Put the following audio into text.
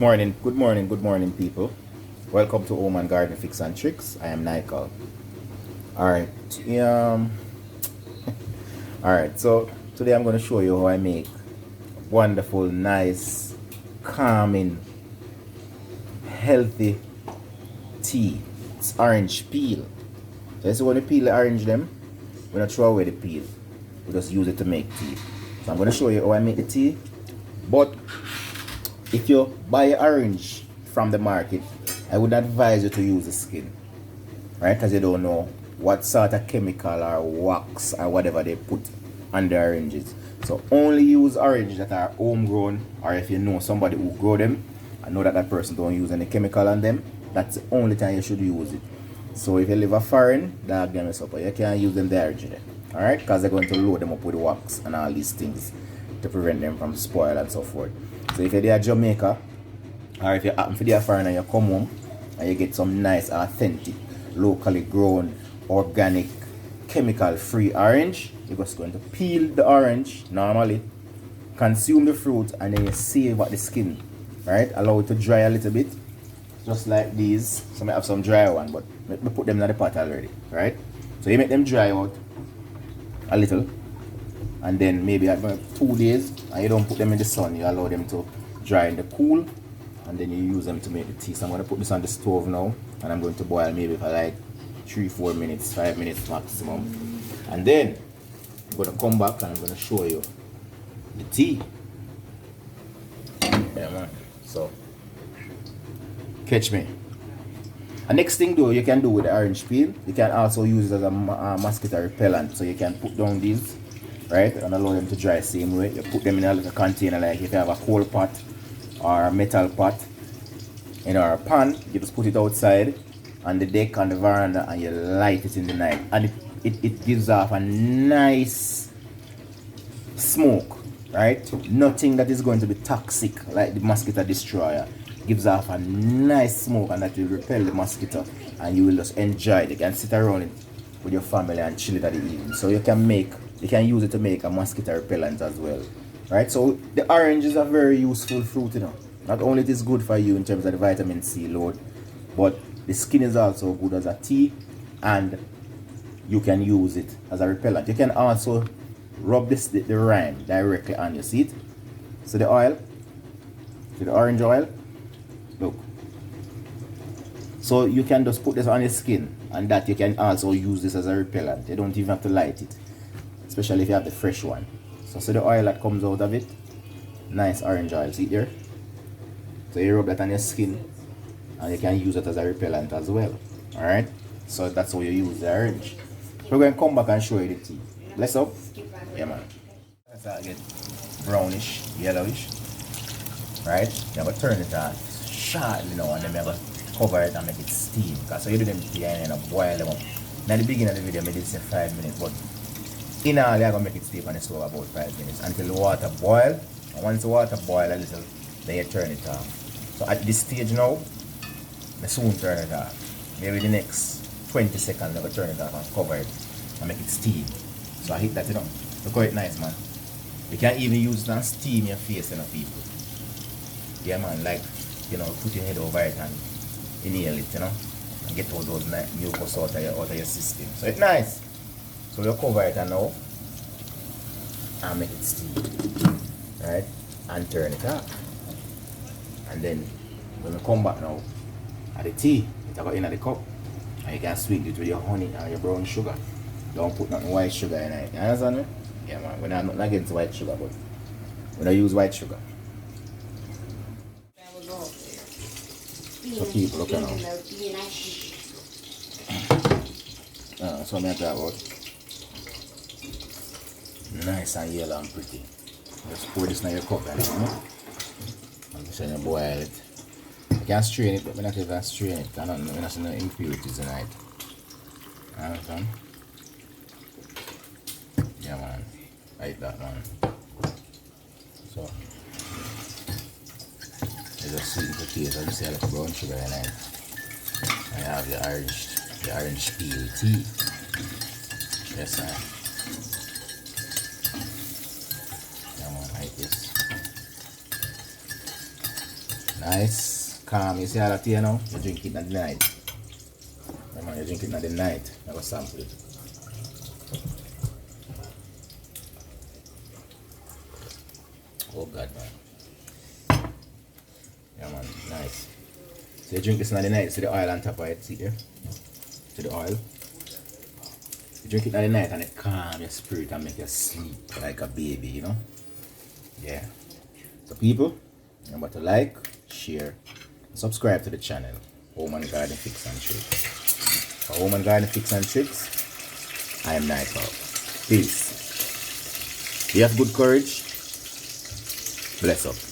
Good morning, people. Welcome to Home and Garden Fix and Tricks. I am Nikal. Alright, alright, so today I'm going to show you how I make wonderful, nice, calming, healthy tea. It's orange peel. So, you see when you peel the orange, them, we don't throw away the peel, we just use it to make tea. So, I'm going to show you how I make the tea. But if you buy orange from the market, I would advise you to use the skin, right? Because you don't know what sort of chemical or wax or whatever they put on the oranges. So only use orange that are homegrown, or if you know somebody who grow them and know that that person don't use any chemical on them, that's the only time you should use it. So if you live a foreign, dog them is up, you can't use them the original, alright? Because they're going to load them up with wax and all these things to prevent them from spoil and so forth. So if you're there at Jamaica, or if you happen to be a foreigner and you come home and you get some nice, authentic, locally grown, organic, chemical-free orange, you're just going to peel the orange normally, consume the fruit, and then you save out the skin, right? Allow it to dry a little bit, just like these. So I have some dry one, but let me put them in the pot already, right? So you make them dry out a little, and then maybe at 2 days, and you don't put them in the sun, you allow them to dry in the cool, and then you use them to make the tea. So I'm going to put this on the stove now, and I'm going to boil maybe for like 3-4 minutes, 5 minutes maximum, and then I'm going to come back and I'm going to show you the tea. Yeah, man. So catch me. And next thing though, you can do with the orange peel, you can also use it as a mosquito repellent. So you can put down these, right, and allow them to dry same way. You put them in a little container, like if you have a coal pot or a metal pot in our pan, you just put it outside on the deck, on the veranda, and you light it in the night, and it gives off a nice smoke, right? Nothing that is going to be toxic like the mosquito destroyer. Gives off a nice smoke, and that will repel the mosquito, and you will just enjoy it. You can sit around it with your family and chill it at the evening. So you can use it to make a mosquito repellent as well, right? So the orange is a very useful fruit, you know. Not only it is good for you in terms of the vitamin C load, but the skin is also good as a tea, and you can use it as a repellent. You can also rub the rind directly on your seat. So the oil, see the orange oil, look. So you can just put this on your skin, and that you can also use this as a repellent. You don't even have to light it, especially if you have the fresh one. So see the oil that comes out of it, nice orange oil, see there? So you rub that on your skin, and you can use it as a repellent as well. Alright, so that's how you use the orange. We're going to come back and show you the tea. Bless up. Yeah, man. That's how I get brownish, yellowish. Right? You have to turn it on shortly now, and then you have to cover it and make it steam. So you do them tea and then boil them up. Now, at the beginning of the video, I did say 5 minutes, but in all, you're going to make it steam on the stove about 5 minutes until the water boil. And once the water boil a little, then you turn it off. So at this stage now, I soon turn it off. Maybe the next 20 seconds, I'm going to turn it off and cover it and make it steam. So I hit that, you know. Look how it's nice, man. You can even use it and steam your face, you know, people. Yeah, man, like, you know, put your head over it and inhale it, you know, and get all those mucus out of your system. So it's nice. So you cover it and now, and make it steam, right? And turn it off. And then when you come back now, at the tea, it's got in the cup, and you can sweeten it with your honey and your brown sugar. Don't put nothing white sugar in it. You understand me? Yeah, man. We're not against white sugar, but we don't use white sugar. So people look at now. So I'm going to talk about nice and yellow and pretty. Just pour this in your cup and you know. I'm just going to boil it. You can strain it, but we're not even strain it. We're not seeing no impurities in it. Understand? Yeah, man. Like that, man. So you just sweeten the taste. I just see a little brown sugar in it. And you have the orange peel tea. Yes, sir. Yeah, man, like this. Nice, calm. You see all that here now? You drink it at the night. Remember, you drink it at the night. I go sample it. Oh God, man. Yeah, man, nice. So you drink this in the night. See the oil on top of it. See there? See the oil? You drink it at the night and it calm your spirit and make you sleep like a baby, you know? Yeah. So people, remember to like, share, and subscribe to the channel, Home and Garden Fix and Tricks. For Home and Garden Fix and Tricks, I am Night Owl. Peace. You have good courage. Bless up.